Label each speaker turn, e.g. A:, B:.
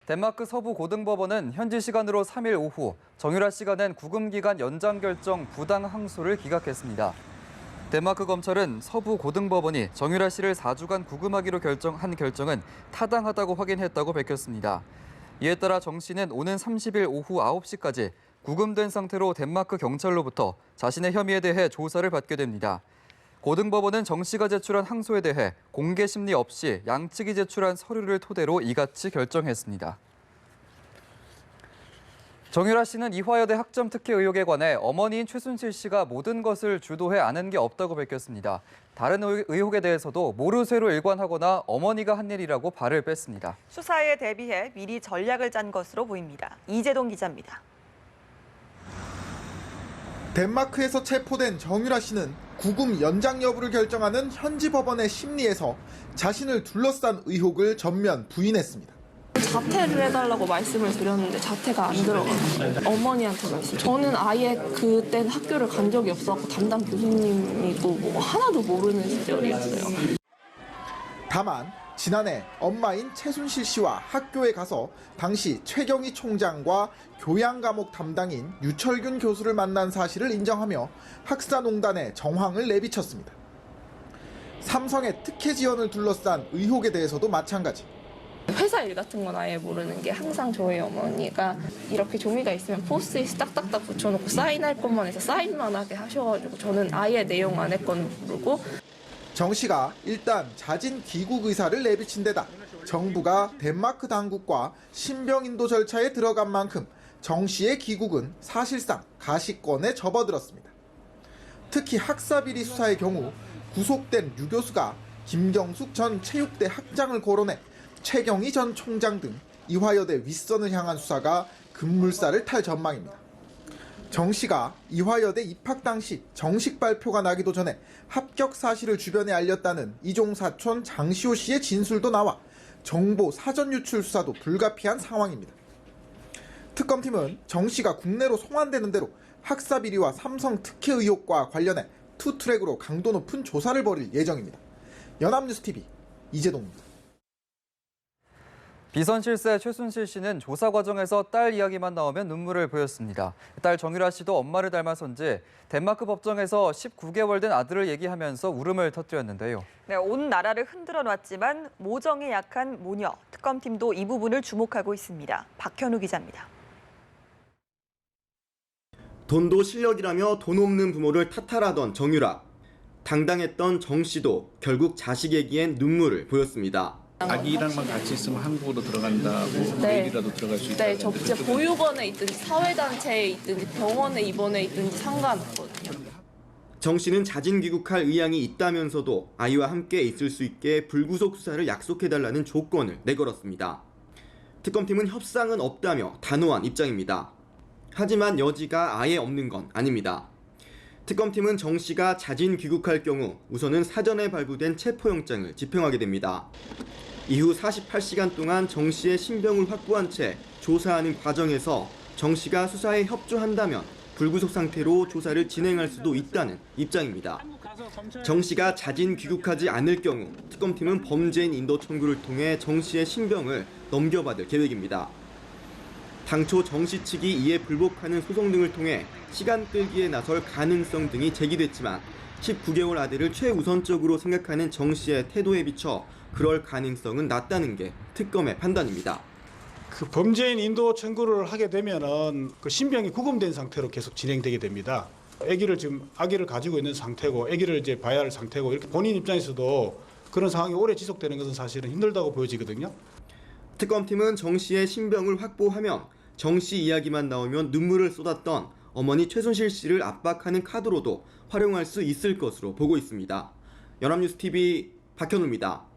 A: 덴마크 서부 고등법원은 현지 시간으로 3일 오후 정유라 씨가 낸 구금 기간 연장 결정 부당 항소를 기각했습니다. 덴마크 검찰은 서부 고등법원이 정유라 씨를 4주간 구금하기로 한 결정은 타당하다고 확인했다고 밝혔습니다. 이에 따라 정 씨는 오는 30일 오후 9시까지 구금된 상태로 덴마크 경찰로부터 자신의 혐의에 대해 조사를 받게 됩니다. 고등법원은 정 씨가 제출한 항소에 대해 공개 심리 없이 양측이 제출한 서류를 토대로 이같이 결정했습니다. 정유라 씨는 이화여대 학점 특혜 의혹에 관해 어머니인 최순실 씨가 모든 것을 주도해 아는 게 없다고 밝혔습니다. 다른 의혹에 대해서도 모르쇠로 일관하거나 어머니가 한 일이라고 발을 뺐습니다.
B: 수사에 대비해 미리 전략을 짠 것으로 보입니다. 이재동 기자입니다.
C: 덴마크에서 체포된 정유라 씨는 구금 연장 여부를 결정하는 현지 법원의 심리에서 자신을 둘러싼 의혹을 전면 부인했습니다.
D: 자퇴를 해달라고 말씀을 드렸는데 자퇴가 안 들어가요. 어머니한테 말씀. 저는 아예 그땐 학교를 간 적이 없었고 담당 교수님이고 뭐 하나도 모르는 시절이었어요.
C: 다만 지난해 엄마인 최순실 씨와 학교에 가서 당시 최경희 총장과 교양 과목 담당인 유철균 교수를 만난 사실을 인정하며 학사농단의 정황을 내비쳤습니다. 삼성의 특혜 지원을 둘러싼 의혹에 대해서도 마찬가지.
D: 회사 일 같은 건 아예 모르는 게 항상 저희 어머니가 이렇게 종이가 있으면 포스트잇 딱딱딱 붙여놓고 사인할 것만 해서 사인만 하게 하셔가지고 저는 아예 내용 안에 건 모르고.
C: 정 씨가 일단 자진 귀국 의사를 내비친 데다 정부가 덴마크 당국과 신병 인도 절차에 들어간 만큼 정 씨의 귀국은 사실상 가시권에 접어들었습니다. 특히 학사비리 수사의 경우 구속된 유 교수가 김경숙 전 체육대 학장을 거론해 최경희 전 총장 등 이화여대 윗선을 향한 수사가 급물살을 탈 전망입니다. 정 씨가 이화여대 입학 당시 정식 발표가 나기도 전에 합격 사실을 주변에 알렸다는 이종 사촌 장시호 씨의 진술도 나와 정보 사전 유출 수사도 불가피한 상황입니다. 특검팀은 정 씨가 국내로 송환되는 대로 학사비리와 삼성 특혜 의혹과 관련해 투트랙으로 강도 높은 조사를 벌일 예정입니다. 연합뉴스TV 이재동입니다.
A: 비선 실세 최순실 씨는 조사 과정에서 딸 이야기만 나오면 눈물을 보였습니다. 딸 정유라 씨도 엄마를 닮아서인지 덴마크 법정에서 19개월 된 아들을 얘기하면서 울음을 터뜨렸는데요.
B: 네, 온 나라를 흔들어 놨지만 모정에 약한 모녀. 특검팀도 이 부분을 주목하고 있습니다. 박현우 기자입니다.
E: 돈도 실력이라며 돈 없는 부모를 탓하라던 정유라. 당당했던 정 씨도 결국 자식 얘기엔 눈물을 보였습니다.
F: 아기랑만 같이 있으면 한국으로 들어간다고 내일이라도 들어갈 수 있다.
D: 네, 저 진짜 보육원에 있든지 사회단체에 있든지 병원에 입원해 있든지 상관없거든요.
E: 정 씨는 자진 귀국할 의향이 있다면서도 아이와 함께 있을 수 있게 불구속 수사를 약속해달라는 조건을 내걸었습니다. 특검팀은 협상은 없다며 단호한 입장입니다. 하지만 여지가 아예 없는 건 아닙니다. 특검팀은 정 씨가 자진 귀국할 경우 우선은 사전에 발부된 체포영장을 집행하게 됩니다. 이후 48시간 동안 정 씨의 신병을 확보한 채 조사하는 과정에서 정 씨가 수사에 협조한다면 불구속 상태로 조사를 진행할 수도 있다는 입장입니다. 정 씨가 자진 귀국하지 않을 경우 특검팀은 범죄인 인도 청구를 통해 정 씨의 신병을 넘겨받을 계획입니다. 당초 정 씨 측이 이에 불복하는 소송 등을 통해 시간 끌기에 나설 가능성 등이 제기됐지만 19개월 아들을 최우선적으로 생각하는 정 씨의 태도에 비춰 그럴 가능성은 낮다는 게 특검의 판단입니다.
G: 그 범죄인 인도 청구를 하게 되면은 그 신병이 구금된 상태로 계속 진행되게 됩니다. 아기를 가지고 있는 상태고 아기를 이제 봐야 할 상태고 이렇게 본인 입장에서도 그런 상황이 오래 지속되는 것은 사실은 힘들다고 보여지거든요.
E: 특검팀은 정 씨의 신병을 확보하면 정 씨 이야기만 나오면 눈물을 쏟았던 어머니 최순실 씨를 압박하는 카드로도 활용할 수 있을 것으로 보고 있습니다. 연합뉴스TV 박현우입니다.